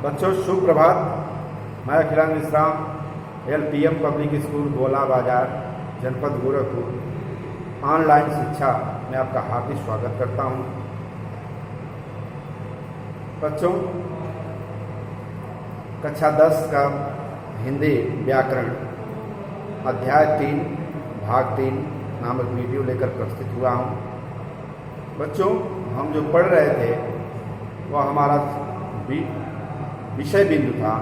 बच्चों शुभ प्रभात। मैं Akhilanand Mishra, LPM public school गोला बाजार, जनपद गोरखपुर ऑनलाइन शिक्षा में आपका हार्दिक स्वागत करता हूं। बच्चों, कक्षा 10 का हिंदी व्याकरण अध्याय 3 भाग 3 नामक वीडियो लेकर प्रस्तुत हुआ हूं। बच्चों, हम जो पढ़ रहे थे वह हमारा विषय बिंदु था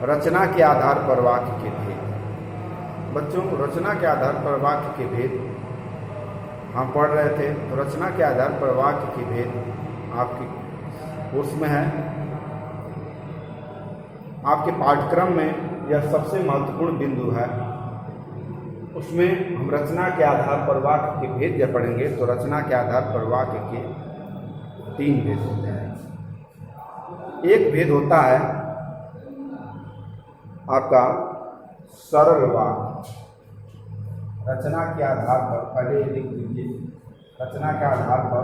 रचना के आधार पर वाक्य के भेद। बच्चों, रचना के आधार पर वाक्य के भेद हम पढ़ रहे थे। तो रचना के आधार पर वाक्य के भेद आपके कोर्स में है। आपके पाठ्यक्रम में यह सबसे महत्वपूर्ण बिंदु है। उसमें हम रचना के आधार पर वाक्य के भेद जब पढ़ेंगे तो रचना के आधार पर वाक्य के 3 भेद होते हैं। एक भेद होता है आपका सरल वाक्य। रचना के आधार पर पहले लिख दीजिए, रचना के आधार पर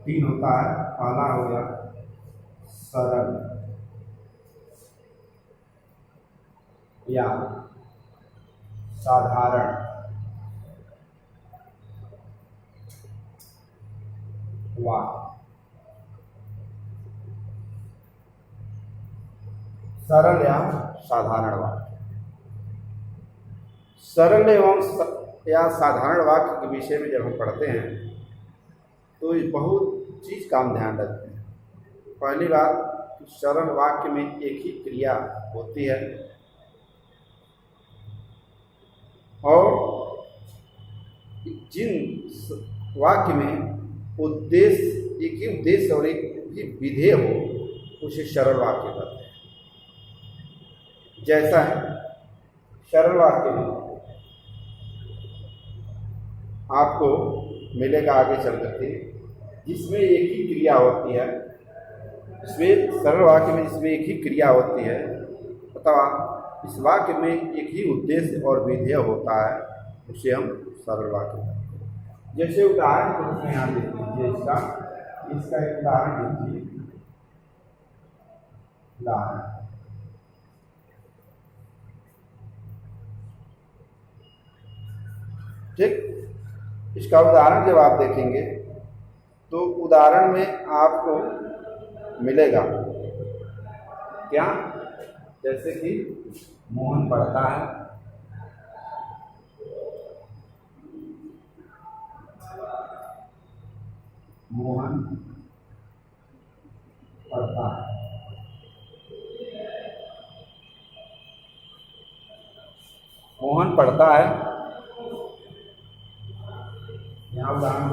तीन होता है। पहला हो गया सरल या साधारण वाक्य। सरल या साधारण वाक्य। सरल एवं या साधारण वाक्य के विषय में जब हम पढ़ते हैं तो बहुत चीज का हम ध्यान रखते हैं। पहली बात, सरल वाक्य में एक ही क्रिया होती है और जिन वाक्य में उद्देश्य एक ही उद्देश्य और एक ही विधेय हो उसे सरल वाक्य कहते हैं। जैसा है सरल वाक्य में आपको मिलेगा आगे चल करके जिसमें एक ही क्रिया होती है, इसमें सरल वाक्य में जिसमें एक ही क्रिया होती है अथवा इस वाक्य में एक ही उद्देश्य और विधेय होता है उसे हम सरल वाक्य कहते हैं। जैसे उदाहरण के रूप में यहाँ देख लीजिए, इसका एक उदाहरण दीजिए। उदाहरण ठीक, इसका उदाहरण जब आप देखेंगे तो उदाहरण में आपको मिलेगा क्या, जैसे कि मोहन पढ़ता है, मोहन पढ़ता है। मोहन पढ़ता है, यहाँ उदाहरण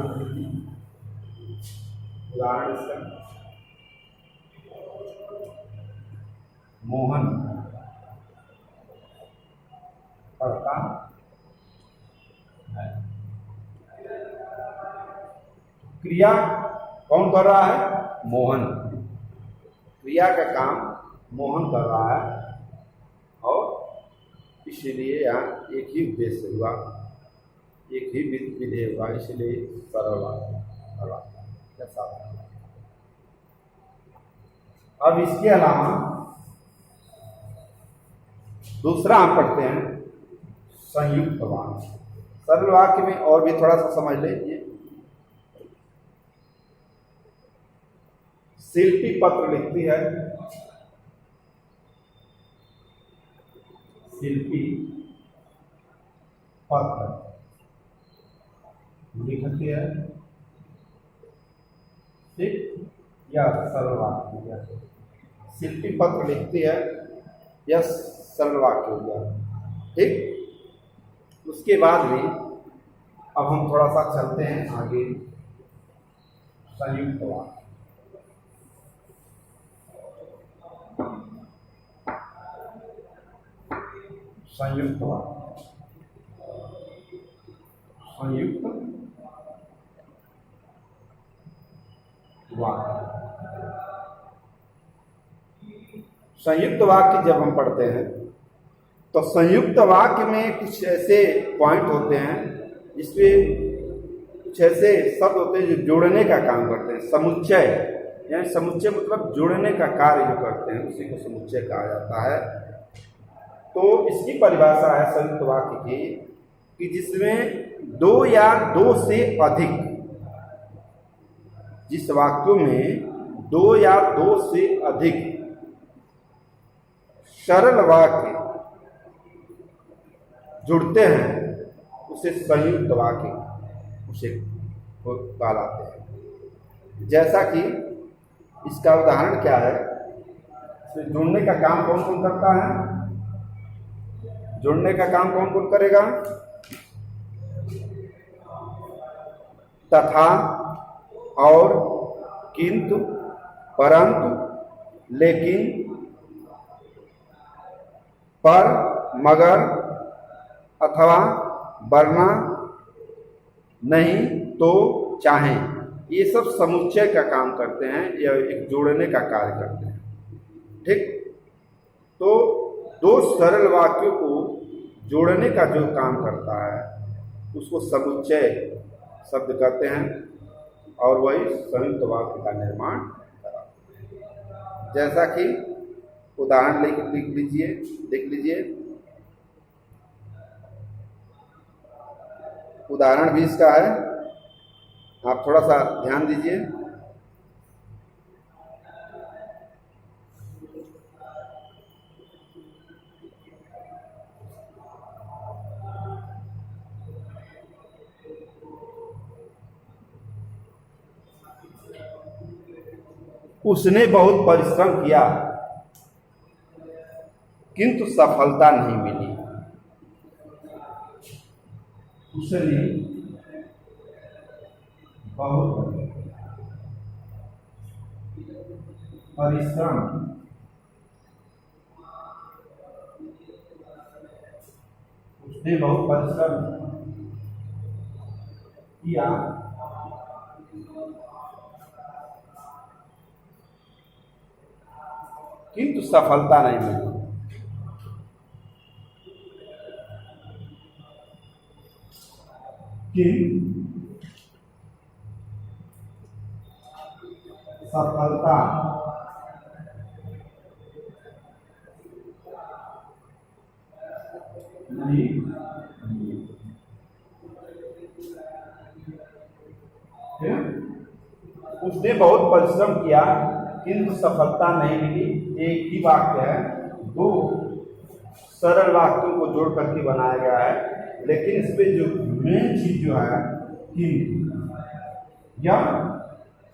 इसका मोहन पढ़ता है। क्रिया कौन कर रहा है? मोहन। क्रिया का काम मोहन कर रहा है और इसलिए यहाँ एक ही उद्देश्य हुआ, एक ही विधेय हुआ, इसलिए सरल वाक्य। अब इसके अलावा दूसरा हम पढ़ते हैं संयुक्त वाक्य। सरल वाक्य में और भी थोड़ा सा समझ लीजिए। शिल्पी पत्र लिखती है, शिल्पी पत्र लिखती है, ठीक, यह सरल वाक्य हो गया। शिल्पी पत्र लिखती है, यह सरल वाक्य हो गया। ठीक, उसके बाद भी अब हम थोड़ा सा चलते हैं आगे। संयुक्त वाक्य। संयुक्त वाक्य, संयुक्त वाक्य। संयुक्त वाक्य जब हम पढ़ते हैं तो संयुक्त वाक्य में कुछ ऐसे पॉइंट होते हैं जिसमें कुछ ऐसे शब्द होते हैं जो जोड़ने का काम करते हैं। समुच्चय, यानी समुच्चय मतलब जोड़ने का कार्य जो करते हैं उसी को समुच्चय कहा जाता है। तो इसकी परिभाषा है संयुक्त वाक्य की कि जिसमें दो या दो से अधिक, जिस वाक्यों में दो या दो से अधिक सरल वाक्य जुड़ते हैं उसे संयुक्त वाक्य उसे कहलाते हैं। जैसा कि इसका उदाहरण क्या है, इसमें जुड़ने का काम कौन कौन करता है? जुड़ने का काम कौन कौन करेगा? तथा, और, किंतु, परंतु, लेकिन, पर, मगर, अथवा, वरना, नहीं, तो, चाहे, ये सब समुच्चय का काम करते हैं या एक जोड़ने का कार्य करते हैं। ठीक, तो दो सरल वाक्यों को जोड़ने का जो काम करता है उसको समुच्चय शब्द कहते हैं और वही संयुक्त वाक्य का निर्माण कराते हैं। जैसा कि उदाहरण लिख लीजिए, देख लीजिए। उदाहरण भी इसका है, आप थोड़ा सा ध्यान दीजिए। उसने बहुत परिश्रम किया किंतु सफलता नहीं मिली। उसने बहुत परिश्रम उसने बहुत परिश्रम किया किंतु सफलता नहीं मिली। सफलता नहीं मिली। उसने बहुत परिश्रम किया किंतु सफलता नहीं मिली। एक ही वाक्य है, दो सरल वाक्यों को जोड़ करके बनाया गया है, लेकिन इस पे जो मेन चीज जो है कि यह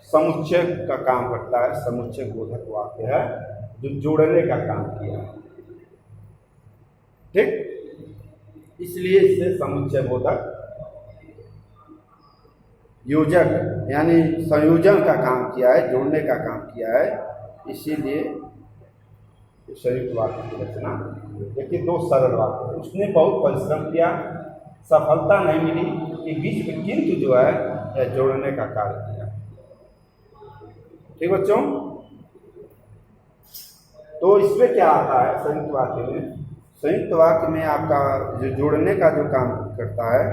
समुच्चय का काम करता है। समुच्चय बोधक वाक्य है जो जोड़ने का काम किया है। ठीक, इसलिए इसे समुच्चय बोधक योजक यानी संयोजन का काम किया है, जोड़ने का काम किया है, इसीलिए संयुक्त वाक्य की रचना। देखिए दो सरल वाक्य, उसने बहुत परिश्रम किया, सफलता नहीं मिली, कि बीच में किंतु जो है यह जोड़ने का कार्य किया। ठीक बच्चों, तो इसमें क्या आता है संयुक्त वाक्य में? संयुक्त वाक्य में आपका जो जोड़ने का जो काम करता है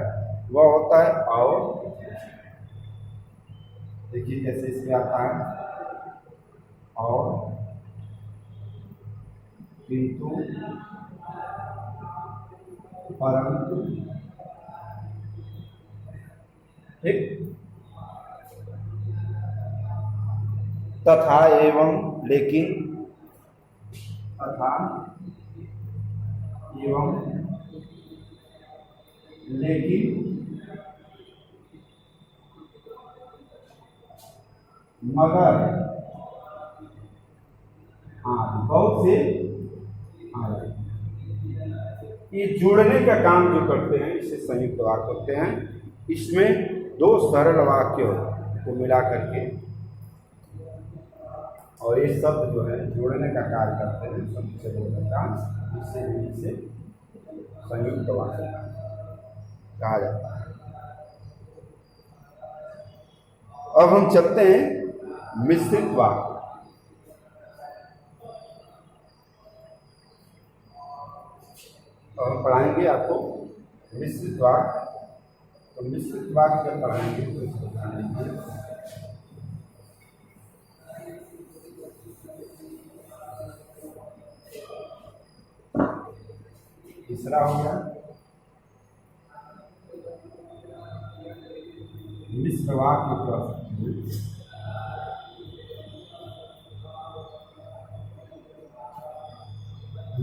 वह होता है और। देखिए जैसे इसमें आता है और, किंतु, परंतु। ठीक, तथा, एवं, लेकिन, तथा, एवं, लेकिन, मगर, हाँ, बहुत से, हाँ, ये जोड़ने का काम जो करते हैं इसे संयुक्त वाक्य कहते हैं। इसमें दो सरल वाक्यों को मिला करके और ये शब्द जो है जोड़ने का कार्य करते हैं समुच्चय बोधक का, इसे संयुक्त वाक्य कहा जाता है। अब हम चलते हैं मिश्रित वाक्य। तो हम पढ़ाएंगे आपको मिश्रित वाक्य। तो तो मिश्रित वाक्य जब पढ़ाएंगे तो इसको ध्यान दीजिए। तीसरा हो गया मिश्र वाक्य प्रस्तुति।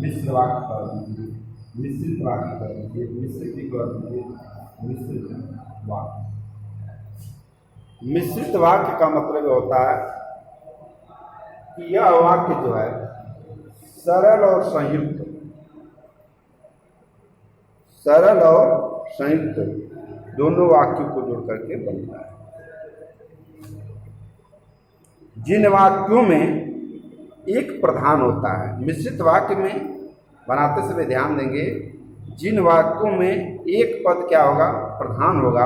मिश्र वाक्य कर दीजिए, मिश्रित वाक्य कर दीजिए, मिश्रित कर दीजिए, मिश्रित वाक्य। मिश्रित वाक्य का मतलब होता है कि यह वाक्य जो है सरल और संयुक्त, सरल और संयुक्त दोनों वाक्यों को जोड़ करके बनता है। जिन वाक्यों में एक प्रधान होता है, मिश्रित वाक्य में बनाते समय ध्यान देंगे, जिन वाक्यों में एक पद क्या होगा, प्रधान होगा,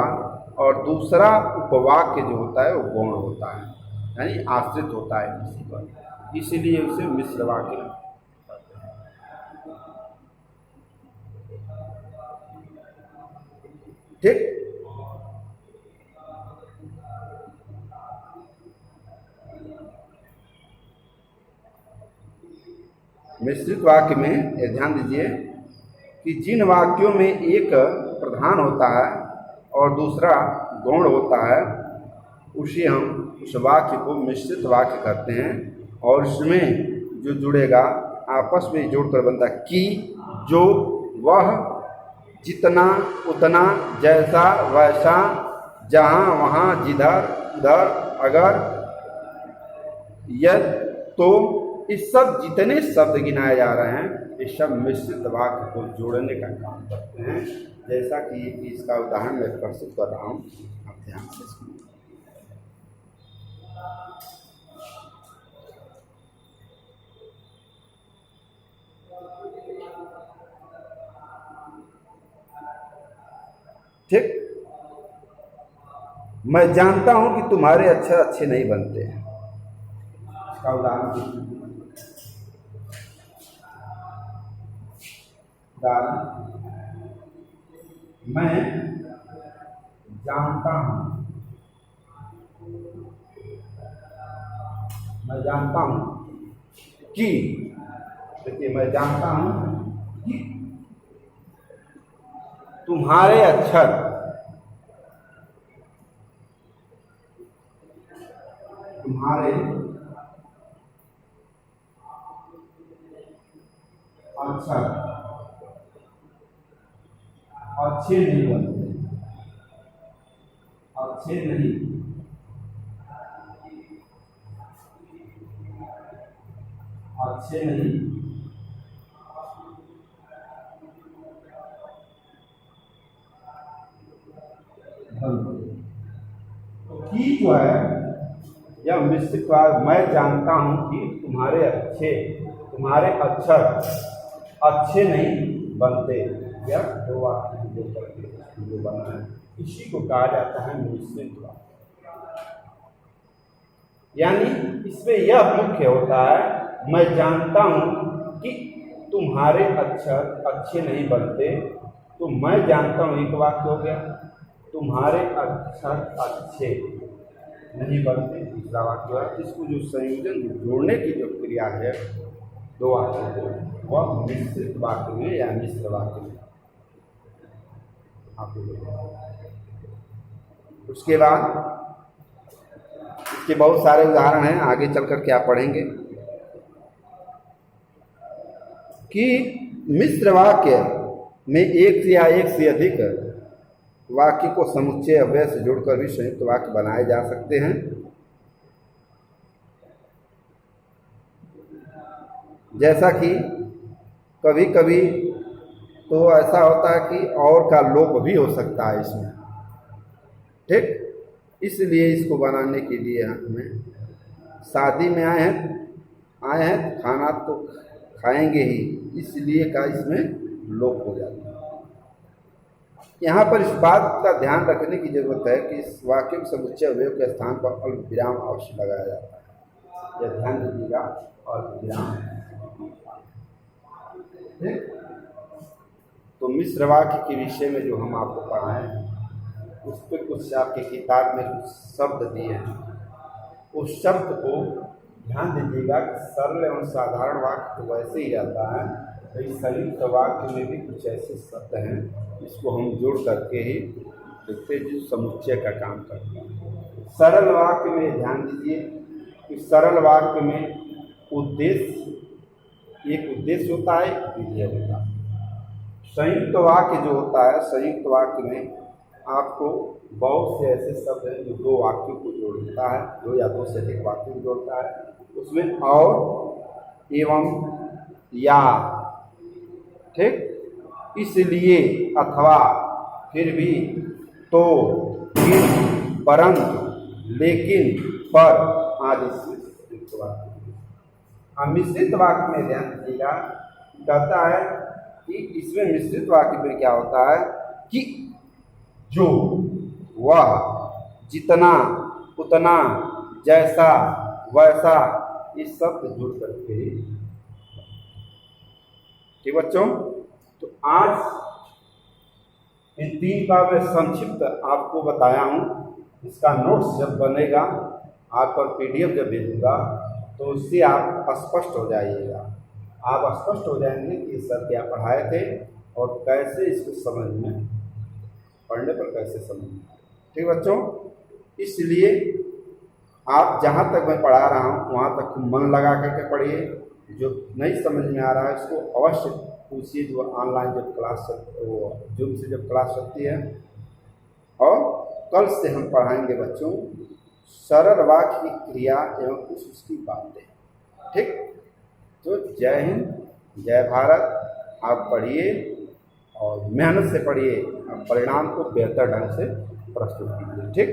और दूसरा उपवाक्य जो होता है वो गौण होता है, यानी आश्रित होता है किसी पर, इसीलिए उसे मिश्र वाक्य कहते हैं। ठीक। मिश्रित वाक्य में ये ध्यान दीजिए कि जिन वाक्यों में एक प्रधान होता है और दूसरा गौण होता है, उसे हम उस वाक्य को मिश्रित वाक्य कहते हैं। और इसमें जो जुड़ेगा आपस में जोड़कर बनता है कि, जो, वह, जितना, उतना, जैसा, वैसा, जहाँ, वहाँ, जिधर, उधर, अगर, यद, तो, इस सब जितने शब्द गिनाए जा रहे हैं ये सब मिश्रित वाक्य को जोड़ने का काम करते हैं। जैसा कि इसका उदाहरण मैं प्रस्तुत कर रहा हूँ, आप ध्यान से सुनिए। ठीक। मैं जानता हूं कि तुम्हारे अक्षर अच्छे नहीं बनते हैं, इसका उदाहरण मैं जानता हूं, मैं जानता हूं कि, देखिए, मैं जानता हूं कि तुम्हारे अक्षर अच्छे नहीं बनते, अच्छे नहीं बनते। तो की जो है यह मिश्रित वाक्य, मैं जानता हूं कि तुम्हारे अक्षर अच्छे नहीं बनते, या दो वाक्य जो बना है, इसी को कहा जाता है मिश्रित वाक्य। यानी इसमें यह मुख्य होता है, मैं जानता हूं कि तुम्हारे अक्षर अच्छे नहीं बनते, तो मैं जानता हूं एक वाक्य हो गया, तुम्हारे अक्षर अच्छे नहीं बनते दूसरा वाक्य है। इसको जो संयोजन जोड़ने की जो क्रिया है दो वाक्यों को, वह मिश्रित वाक्य में या मिश्र वाक्य में आप लोग। उसके बाद इसके बहुत सारे उदाहरण हैं, आगे चलकर क्या पढ़ेंगे कि मिश्र वाक्य में एक या एक से अधिक वाक्य को समुच्चय अव्यय से जोड़कर भी संयुक्त वाक्य बनाए जा सकते हैं। जैसा कि कभी कभी तो ऐसा होता है कि और का लोप भी हो सकता है इसमें, ठीक। इसलिए इसको बनाने के लिए हमें, शादी में आए हैं खाना तो खाएंगे ही, इसलिए का इसमें लोप हो जाता है। यहाँ पर इस बात का ध्यान रखने की जरूरत है कि इस वाक्य में समुच्चय अवयव के स्थान पर अल्प विराम अवश्य लगाया जाता है, यह ध्यान दीजिएगा। अल्प विराम, ठीक। तो मिश्र वाक्य के विषय में जो हम आपको पढ़ाएं उस पर कुछ आपके किताब में कुछ शब्द दिए हैं, उस शब्द को ध्यान दीजिएगा कि सरल एवं साधारण वाक्य तो वैसे ही रहता है, कई संयुक्त वाक्य में भी कुछ ऐसे शब्द हैं जिसको हम जोड़ करके ही लिखते जो समुच्चय का काम करता है। सरल वाक्य में ध्यान दीजिए कि सरल वाक्य में उद्देश्य, एक उद्देश्य होता है, एक विधेय होता है। संयुक्त वाक्य जो होता है, संयुक्त वाक्य में आपको बहुत से ऐसे शब्द हैं जो दो वाक्यों को जोड़ता है, दो या दो से अधिक वाक्यों को जोड़ता है। उसमें और, एवं, या, ठीक, इसलिए, अथवा, फिर भी, तो, फिर, परंतु, लेकिन, पर आदि से मिश्रित वाक्य। मिश्रित वाक्य में ध्यान दीजिएगा, कहता है कि इसमें मिश्रित वाक्य में क्या होता है कि जो, वह, जितना, उतना, जैसा, वैसा, ये शब्द जुड़ करके, ठीक बच्चों। तो आज इन 3 का मैं संक्षिप्त आपको बताया हूँ। इसका नोट्स जब बनेगा, आप पर PDF जब भेजूंगा तो उससे आप स्पष्ट हो जाइएगा। आप स्पष्ट हो जाएंगे कि सर क्या पढ़ाए थे और कैसे इसको समझ में, पढ़ने पर कैसे समझ में। ठीक बच्चों, इसलिए आप जहाँ तक मैं पढ़ा रहा हूँ वहाँ तक मन लगा करके पढ़िए। जो नहीं समझ में आ रहा है उसको अवश्य पूछिए, जो ऑनलाइन जब क्लास, वो जूम से जब क्लास चलती है। और कल से हम पढ़ाएंगे बच्चों सरल वाक्य की क्रिया एवं कुछ उसकी बातें। ठीक, तो जय हिंद, जय भारत। आप पढ़िए और मेहनत से पढ़िए, परिणाम को बेहतर ढंग से प्रस्तुत कीजिए। ठीक।